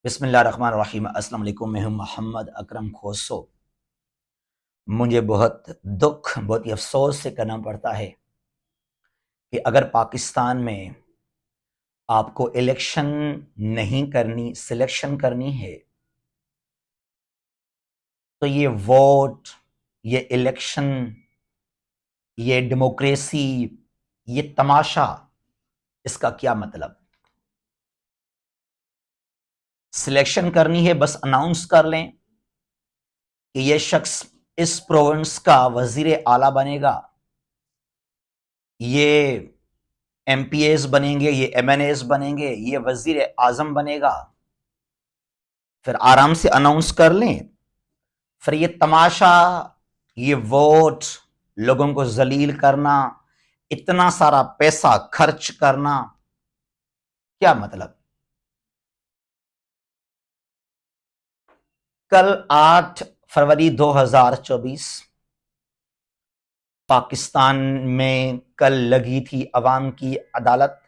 बिस्मिल्लाहिर्रहमानिर्रहीम। अस्सलाम वालेकुम। मैं हूं मोहम्मद अकरम खोसो। मुझे बहुत दुख, बहुत ही अफसोस से कहना पड़ता है कि अगर पाकिस्तान में आपको इलेक्शन नहीं करनी, सिलेक्शन करनी है, तो ये वोट, ये इलेक्शन, ये डेमोक्रेसी, ये तमाशा, इसका क्या मतलब? सिलेक्शन करनी है, बस अनाउंस कर लें कि ये शख्स इस प्रोविंस का वजीर आला बनेगा, ये एमपीएस बनेंगे, ये एमएनएस बनेंगे, ये वजीर आजम बनेगा, फिर आराम से अनाउंस कर लें। फिर ये तमाशा, ये वोट, लोगों को जलील करना, इतना सारा पैसा खर्च करना, क्या मतलब? कल 8 फरवरी 2024 पाकिस्तान में कल लगी थी अवाम की अदालत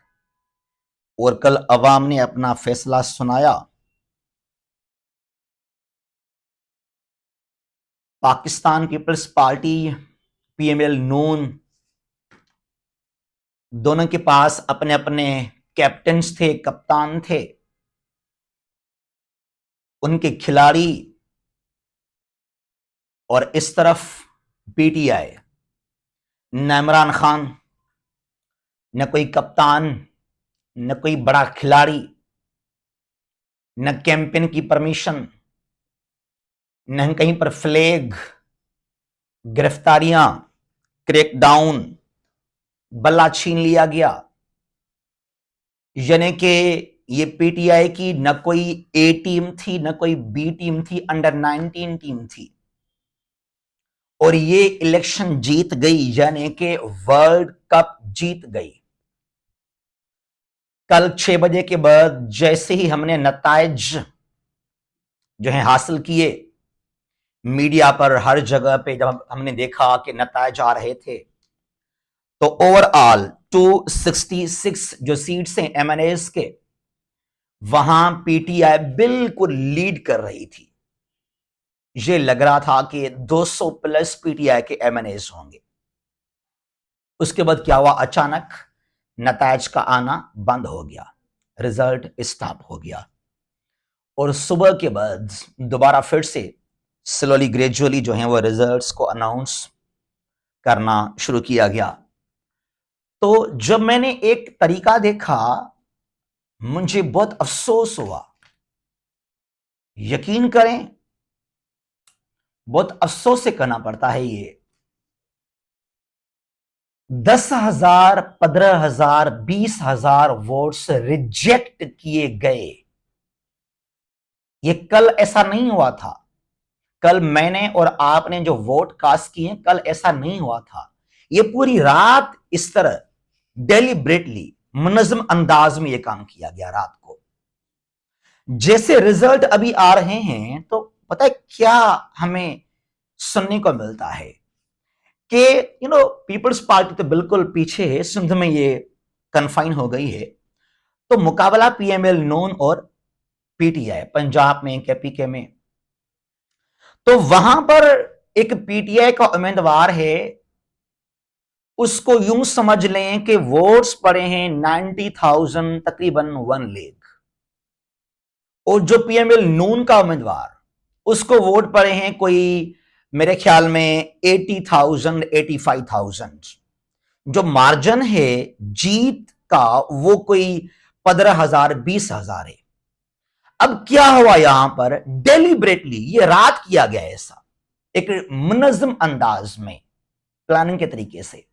और कल अवाम ने अपना फैसला सुनाया। पाकिस्तान पीपल्स पार्टी, पीएमएल नून, दोनों के पास अपने अपने कैप्टन्स थे, कप्तान थे, उनके खिलाड़ी। और इस तरफ पीटीआई, न इमरान खान, न कोई कप्तान, न कोई बड़ा खिलाड़ी, न कैंपेन की परमिशन, न कहीं पर फ्लैग, गिरफ्तारियां, क्रैकडाउन, बल्ला छीन लिया गया। यानी कि ये पीटीआई की न कोई ए टीम थी, न कोई बी टीम थी, अंडर 19 टीम थी, और ये इलेक्शन जीत गई, यानी कि वर्ल्ड कप जीत गई। कल 6 बजे के बाद जैसे ही हमने नताइज जो है हासिल किए, मीडिया पर हर जगह पे जब हमने देखा कि नताइज आ रहे थे, तो ओवरऑल 266 जो सीट्स हैं एमएनएस के, वहां पीटीआई बिल्कुल लीड कर रही थी। ये लग रहा था कि 200 प्लस पीटीआई के एमएनएस होंगे। उसके बाद क्या हुआ? अचानक नताइज का आना बंद हो गया, रिजल्ट स्टॉप हो गया, और सुबह के बाद दोबारा फिर से स्लोली ग्रेजुअली जो है वो रिजल्ट्स को अनाउंस करना शुरू किया गया। तो जब मैंने एक तरीका देखा, मुझे बहुत अफसोस हुआ। यकीन करें, बहुत अफसोस से कहना पड़ता है, ये 10,000, 15,000, 20,000 वोट्स रिजेक्ट किए गए। ये कल ऐसा नहीं हुआ था। कल मैंने और आपने जो वोट कास्ट किए, कल ऐसा नहीं हुआ था। ये पूरी रात इस तरह डेलिब्रेटली, मुनज़्ज़म अंदाज में ये काम किया गया। रात को जैसे रिजल्ट अभी आ रहे हैं, तो पता है क्या हमें सुनने को मिलता है कि पीपल्स पार्टी तो बिल्कुल पीछे है, सिंध में ये कन्फाइन हो गई है। तो मुकाबला पीएमएल नून और पीटीआई, पंजाब में, केपीके में। तो वहां पर एक पीटीआई का उम्मीदवार है, उसको यूं समझ लें कि वोट्स पड़े हैं 90,000, तकरीबन 1 लाख। और जो पीएमएल नून का उम्मीदवार, उसको वोट पड़े हैं कोई मेरे ख्याल में 80,000, 85,000। जो मार्जिन है जीत का वो कोई 15,000, 20,000 है। अब क्या हुआ? यहां पर डेलिब्रेटली ये रात किया गया, ऐसा एक मुनज़्ज़म अंदाज में, प्लानिंग के तरीके से।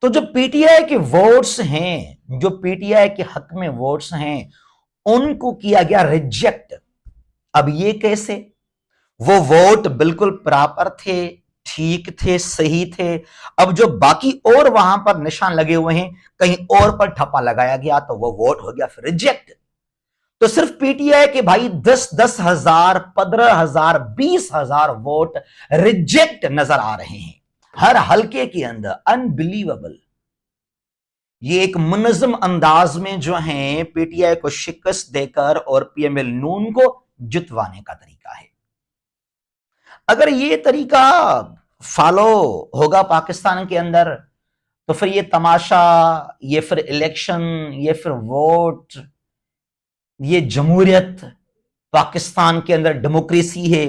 तो जो पीटीआई के वोट्स हैं, जो पीटीआई के हक में वोट्स हैं, उनको किया गया रिजेक्ट। अब ये कैसे? वो वोट बिल्कुल प्रॉपर थे, ठीक थे, सही थे। अब जो बाकी और वहां पर निशान लगे हुए हैं, कहीं और पर ठप्पा लगाया गया, तो वो वोट हो गया फिर रिजेक्ट। तो सिर्फ पीटीआई के भाई 10-10 हजार, 15,000, 20,000 वोट रिजेक्ट नजर आ रहे हैं हर हलके के अंदर। अनबिलीवेबल। ये एक मुनज़्ज़म अंदाज में जो है पीटीआई को शिकस्त देकर और पीएमएल नून को जितवाने का तरीका है। अगर ये तरीका फॉलो होगा पाकिस्तान के अंदर तो फिर ये तमाशा, ये फिर इलेक्शन, ये फिर वोट, ये जमहूरियत, पाकिस्तान के अंदर डेमोक्रेसी है,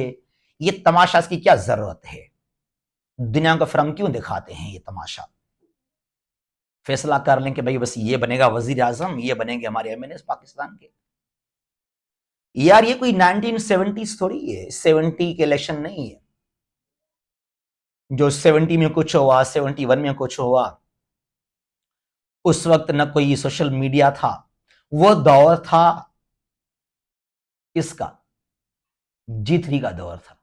ये तमाशा, इसकी क्या जरूरत है? दुनिया को फिर हम क्यों दिखाते हैं ये तमाशा? फैसला कर लें कि भाई बस ये बनेगा वजीर आजम, ये बनेंगे हमारे एमएनएस पाकिस्तान के। यार ये कोई 1970s थोड़ी है, 70 के इलेक्शन नहीं है जो 70 में कुछ हुआ, 71 में कुछ हुआ। उस वक्त न कोई सोशल मीडिया था, वो दौर था किसका? G3 का दौर था।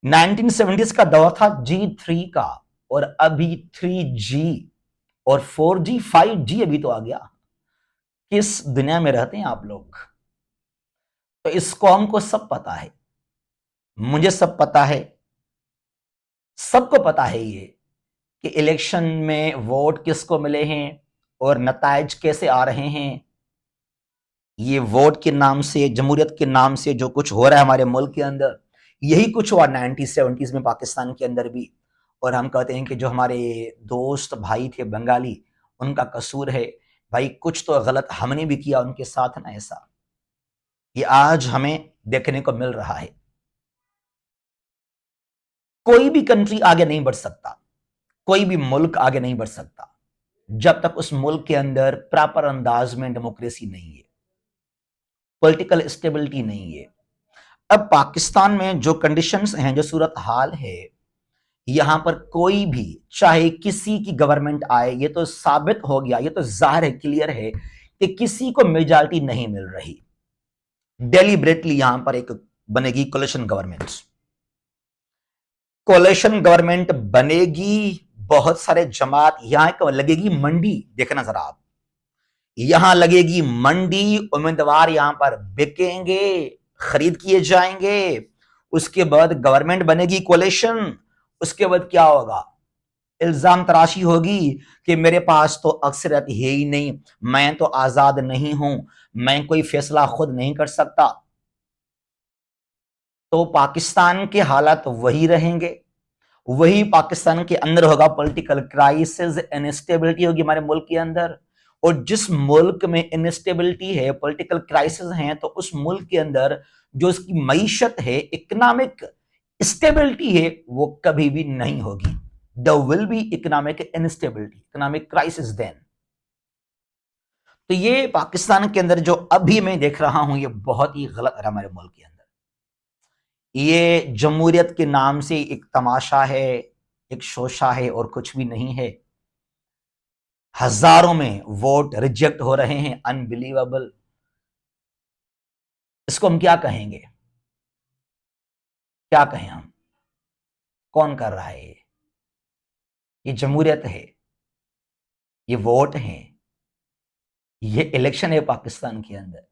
1970s का दौर था G3 का, और अभी 3G और 4G 5G अभी तो आ गया। किस दुनिया में रहते हैं आप लोग? तो इस कौम को सब पता है, मुझे सब पता है, सबको पता है ये कि इलेक्शन में वोट किसको मिले हैं और नताइज कैसे आ रहे हैं। ये वोट के नाम से, जमहूरियत के नाम से जो कुछ हो रहा है हमारे मुल्क के अंदर, यही कुछ हुआ 1970s में पाकिस्तान के अंदर भी। और हम कहते हैं कि जो हमारे दोस्त भाई थे बंगाली, उनका कसूर है। भाई कुछ तो गलत हमने भी किया उनके साथ ना, ऐसा ये आज हमें देखने को मिल रहा है। कोई भी कंट्री आगे नहीं बढ़ सकता, कोई भी मुल्क आगे नहीं बढ़ सकता जब तक उस मुल्क के अंदर प्रॉपर अंदाज में डेमोक्रेसी नहीं है, पॉलिटिकल स्टेबिलिटी नहीं है। अब पाकिस्तान में जो कंडीशंस हैं, जो सूरत हाल है, यहां पर कोई भी चाहे किसी की गवर्नमेंट आए, ये तो साबित हो गया, ये तो जाहिर है, क्लियर है कि किसी को मेजॉरिटी नहीं मिल रही। डेलिब्रेटली यहां पर एक बनेगी कोलिशन गवर्नमेंट, कोलिशन गवर्नमेंट बनेगी। बहुत सारे जमात यहां लगेगी मंडी, देखना जरा आप, यहां लगेगी मंडी, उम्मीदवार यहां पर बिकेंगे, खरीद किए जाएंगे। उसके बाद गवर्नमेंट बनेगी कोलिशन। उसके बाद क्या होगा? इल्जाम तराशी होगी कि मेरे पास तो अक्सरियत है ही नहीं, मैं तो आजाद नहीं हूं, मैं कोई फैसला खुद नहीं कर सकता। तो पाकिस्तान के हालात वही रहेंगे, वही पाकिस्तान के अंदर होगा। पॉलिटिकल क्राइसिस, इनस्टेबिलिटी होगी हमारे मुल्क के अंदर। और जिस मुल्क में इनस्टेबिलिटी है, पॉलिटिकल क्राइसिस है, तो उस मुल्क के अंदर जो उसकी मईशत है, इकोनॉमिक स्टेबिलिटी है, वो कभी भी नहीं होगी। There will be economic instability, economic crisis then. तो ये पाकिस्तान के अंदर जो अभी मैं देख रहा हूं, ये बहुत ही गलत है हमारे मुल्क के अंदर। ये जमहूरियत के नाम से एक तमाशा है, एक शोशा है, और कुछ भी नहीं है। हजारों में वोट रिजेक्ट हो रहे हैं, अनबिलीवेबल। इसको हम क्या कहेंगे? क्या कहें हम? कौन कर रहा है ये जमहूरियत है, ये वोट है, ये इलेक्शन है पाकिस्तान के अंदर।